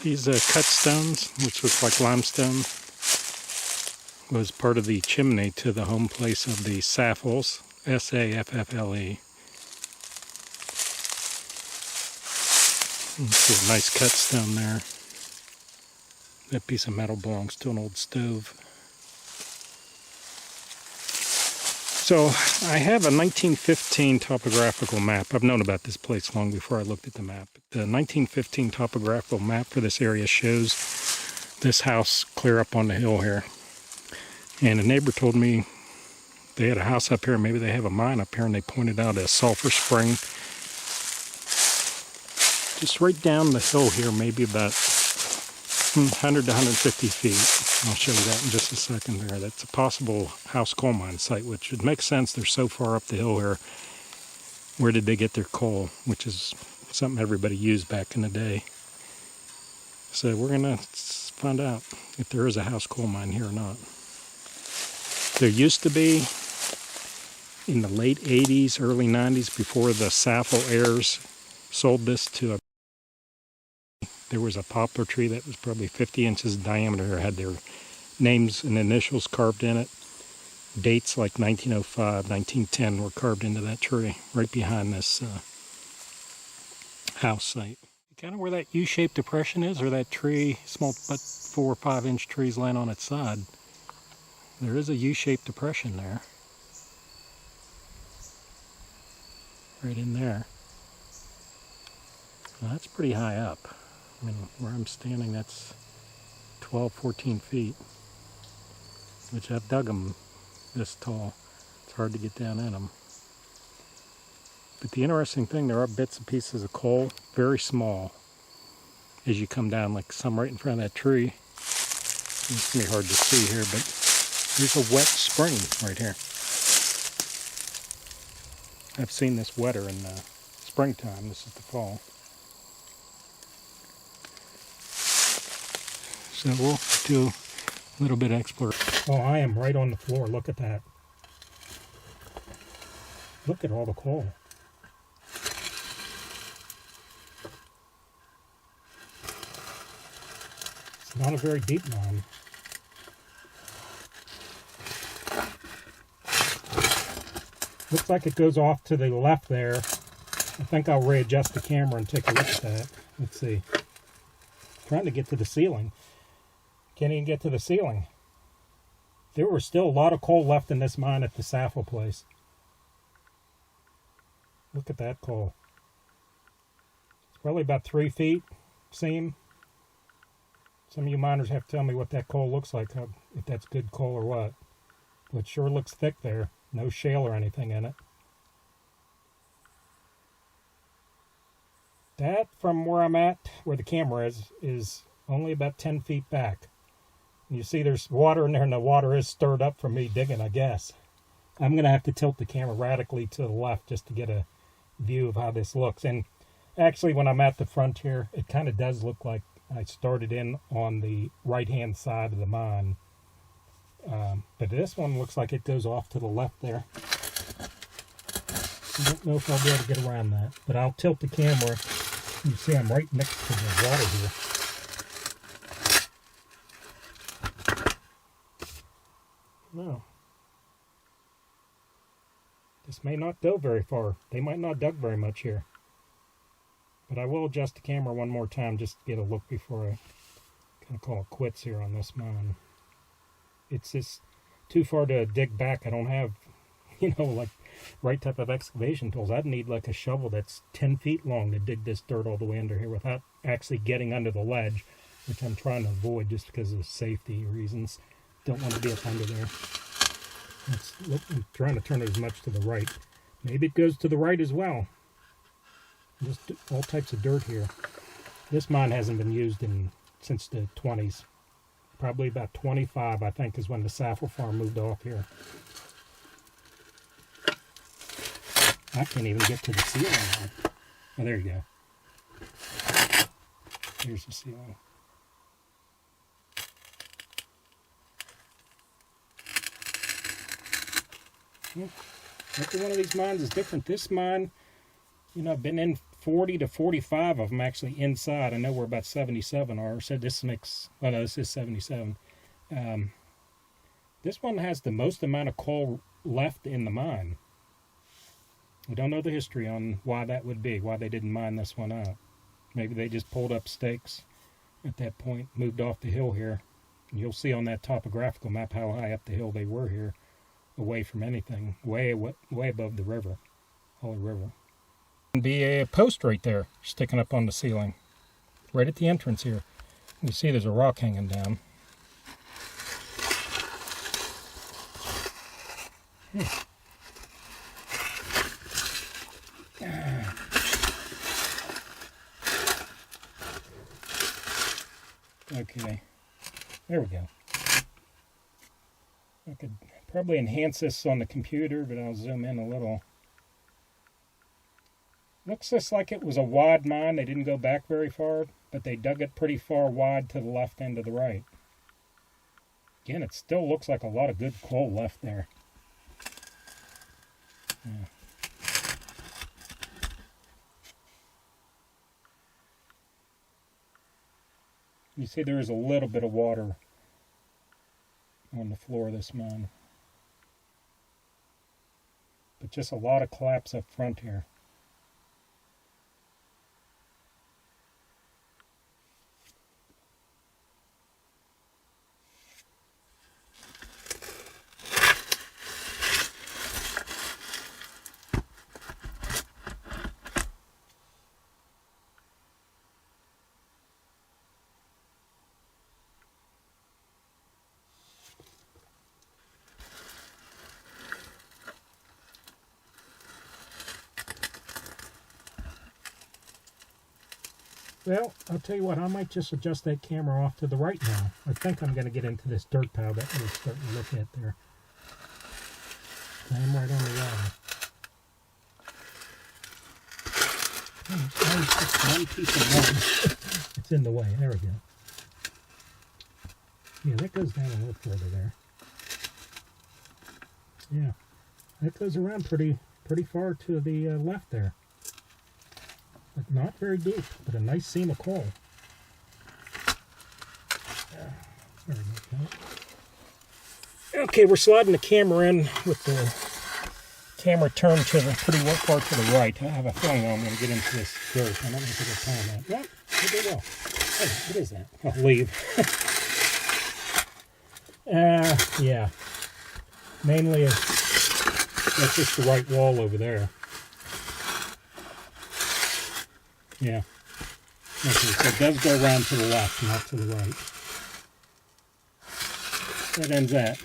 These cut stones, which look like limestone, was part of the chimney to the home place of the Saffles, S-A-F-F-L-E. See a nice cut stone there. That piece of metal belongs to an old stove. So I have a 1915 topographical map. I've known about this place long before I looked at the map. The 1915 topographical map for this area shows this house clear up on the hill here. And a neighbor told me they had a house up here, maybe they have a mine up here, and they pointed out a sulfur spring. Just right down the hill here, maybe about 100 to 150 feet. I'll show you that in just a second there. That's a possible house coal mine site, which would make sense. They're so far up the hill here. Where did they get their coal? Which is something everybody used back in the day. So we're going to find out if there is a house coal mine here or not. There used to be, in the late 80s, early 90s, before the Saffle heirs sold this to a... There was a poplar tree that was probably 50 inches in diameter, had their names and initials carved in it. Dates like 1905, 1910 were carved into that tree, right behind this house site. Kind of where that U-shaped depression is, or that tree, small but 4 or 5 inch trees laying on its side. There is a U-shaped depression there. Right in there. Now that's pretty high up. I mean, where I'm standing, that's 12, 14 feet, which I've dug them this tall. It's hard to get down in them. But the interesting thing, there are bits and pieces of coal, very small, as you come down, like some right in front of that tree. It's going to be hard to see here, but there's a wet spring right here. I've seen this wetter in the springtime. This is the fall. So we'll do a little bit of exploration. Oh, I am right on the floor. Look at that. Look at all the coal. It's not a very deep mine. Looks like it goes off to the left there. I think I'll readjust the camera and take a look at that. Let's see. Trying to get to the ceiling. Can't even get to the ceiling. There were still a lot of coal left in this mine at the Saffle place. Look at that coal. It's probably about 3 feet seam. Some of you miners have to tell me what that coal looks like, if that's good coal or what. But it sure looks thick there. No shale or anything in it. That, from where I'm at, where the camera is only about 10 feet back. You see there's water in there, and the water is stirred up from me digging, I guess. I'm going to have to tilt the camera radically to the left just to get a view of how this looks. And actually, when I'm at the front here, it kind of does look like I started in on the right-hand side of the mine. But this one looks like it goes off to the left there. I don't know if I'll be able to get around that, but I'll tilt the camera. You see I'm right next to the water here. No. This may not go very far. They might not dug very much here. But I will adjust the camera one more time just to get a look before I kind of call it quits here on this mine. It's just too far to dig back. I don't have, like right type of excavation tools. I'd need like a shovel that's 10 feet long to dig this dirt all the way under here without actually getting under the ledge, which I'm trying to avoid just because of safety reasons. Don't want to be up under there. I'm trying to turn it as much to the right. Maybe it goes to the right as well. Just all types of dirt here. This mine hasn't been used since the 20s. Probably about 25, I think, is when the Saffle farm moved off here. I can't even get to the ceiling now. Oh, there you go. Here's the ceiling. Every one of these mines is different. This mine, I've been in 40 to 45 of them actually inside. I know where about 77 are. So this makes, oh no, this is 77. This one has the most amount of coal left in the mine. We don't know the history on why that would be, why they didn't mine this one out. Maybe they just pulled up stakes at that point, moved off the hill here. And you'll see on that topographical map how high up the hill they were here, away from anything, way above the river, Holy River. And be a post right there, sticking up on the ceiling, right at the entrance here. You see there's a rock hanging down. Okay, there we go. I could probably enhance this on the computer, but I'll zoom in a little. Looks just like it was a wide mine. They didn't go back very far, but they dug it pretty far wide to the left and to the right. Again, it still looks like a lot of good coal left there. Yeah. You see there is a little bit of water on the floor of this mine. But just a lot of collapse up front here. Well, I'll tell you what, I might just adjust that camera off to the right now. I think I'm going to get into this dirt pile that we're starting to look at there. I am right on the wall. Oh, it's just one piece of wood. It's in the way. There we go. Yeah, that goes down a little further there. Yeah, that goes around pretty far to the left there. But not very deep, but a nice seam of coal. There we go. Okay, we're sliding the camera in with the camera turned to the pretty far to the right. I have a feeling I'm going to get into this dirt. I don't know if I can time that. Yep, I did well. Hey, what is that? I'll leave. Yeah. Mainly, that's just the right wall over there. Yeah. Okay, so it does go around to the left, not to the right. That ends that.